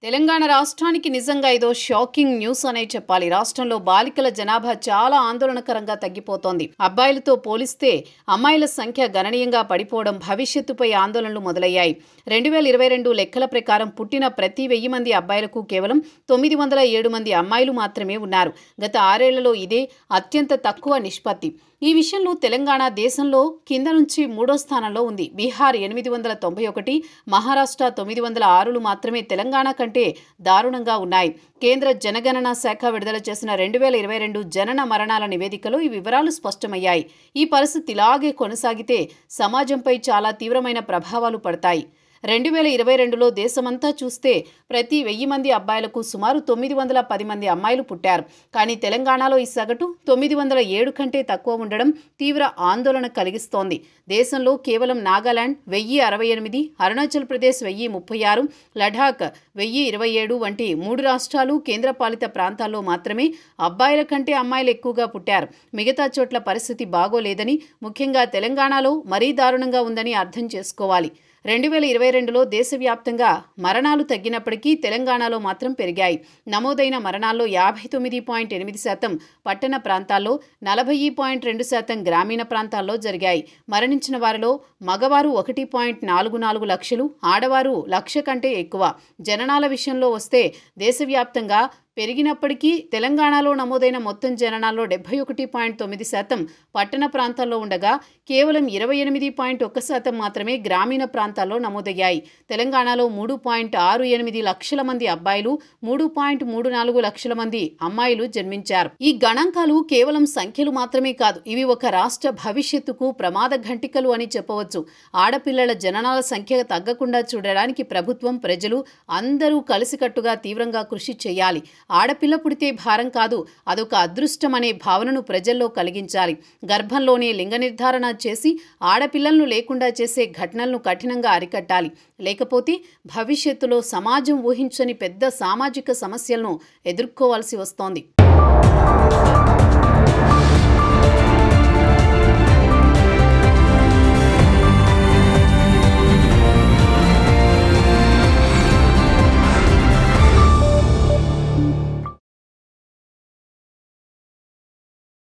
తెలంగాణ రాష్ట్రానికి నిజంగా ఇదో షాకింగ్ న్యూస్ అనే చెప్పాలి. రాష్ట్రంలో బాలికల జనాభా చాలా ఆందోళనకరంగా తగ్గిపోతోంది. అబ్బాయిలతో పోలిస్తే అమ్మాయిల సంఖ్య గణనీయంగా పడిపోవడం భవిష్యత్తుపై ఆందోళనలు మొదలయ్యాయి. 2022 లెక్కల ప్రకారం పుట్టిన ప్రతి 1000 మంది అబ్బాయిలకు కేవలం 907 మంది అమ్మాయిలు మాత్రమే ఉన్నారు. గత 6 ఏళ్లలో ఇదే అత్యంత తక్కువ నిష్పత్తి. ఈ విషయంలో తెలంగాణ దేశంలో కింద నుంచి 3వ స్థానంలో ఉంది. బీహార్ 891, మహారాష్ట్ర 906లు మాత్రమే తెలంగాణ కంటే దారుణంగా ఉన్నాయి. కేంద్ర జనగణన శాఖ విడుదల చేసిన 2022 జనన మరణాల నివేదికలో ఈ వివరాలు స్పష్టమయ్యాయి. ఈ పరిస్థితి ఇలాగే కొనసాగితే సమాజంపై చాలా తీవ్రమైన ప్రభావాలు పడతాయి. 2022లో దేశమంతా చూస్తే ప్రతి 1000 మంది అబ్బాయిలకు సుమారు 910 మంది అమ్మాయిలు పుట్టారు. కానీ తెలంగాణలో ఈ సగటు 907 కంటే తక్కువ ఉండడం తీవ్ర ఆందోళన కలిగిస్తోంది. దేశంలో కేవలం నాగాలాండ్ 1068, అరుణాచల్ ప్రదేశ్ 1036, లడాక్ 1027 వంటి 3 రాష్ట్రాలు, కేంద్రపాలిత ప్రాంతాల్లో మాత్రమే అబ్బాయిల కంటే అమ్మాయిలు ఎక్కువగా పుట్టారు. మిగతా చోట్ల పరిస్థితి బాగోలేదని, ముఖ్యంగా తెలంగాణలో మరీ దారుణంగా ఉందని అర్థం చేసుకోవాలి. 2022లో దేశవ్యాప్తంగా మరణాలు తగ్గినప్పటికీ తెలంగాణలో మాత్రం పెరిగాయి. నమోదైన మరణాల్లో 59.8% పట్టణ ప్రాంతాల్లో, 40.2% గ్రామీణ ప్రాంతాల్లో జరిగాయి. మరణించిన వారిలో మగవారు 1.44 లక్షలు, ఆడవారు 1,00,000 కంటే ఎక్కువ. జననాల విషయంలో వస్తే దేశవ్యాప్తంగా పెరిగినప్పటికీ తెలంగాణలో నమోదైన మొత్తం జననాల్లో 71.9% పట్టణ ప్రాంతాల్లో ఉండగా కేవలం 28.1% మాత్రమే గ్రామీణ ప్రాంతాల్లో నమోదయ్యాయి. తెలంగాణలో 3.68 లక్షల మంది అబ్బాయిలు, 3.34 లక్షల మంది అమ్మాయిలు జన్మించారు. ఈ గణాంకాలు కేవలం సంఖ్యలు మాత్రమే కాదు, ఇవి ఒక రాష్ట్ర భవిష్యత్తుకు ప్రమాద ఘంటికలు అని చెప్పవచ్చు. ఆడపిల్లల జననాల సంఖ్య తగ్గకుండా చూడడానికి ప్రభుత్వం, ప్రజలు అందరూ కలిసికట్టుగా తీవ్రంగా కృషి చేయాలి. ఆడపిల్ల పుడితే భారం కాదు, అదొక అదృష్టం అనే భావనను ప్రజల్లో కలిగించాలి. గర్భంలోనే లింగ నిర్ధారణ చేసి ఆడపిల్లలను లేకుండా చేసే ఘటనలను కఠినంగా అరికట్టాలి. లేకపోతే భవిష్యత్తులో సమాజం ఊహించని పెద్ద సామాజిక సమస్యలను ఎదుర్కోవాల్సి వస్తోంది.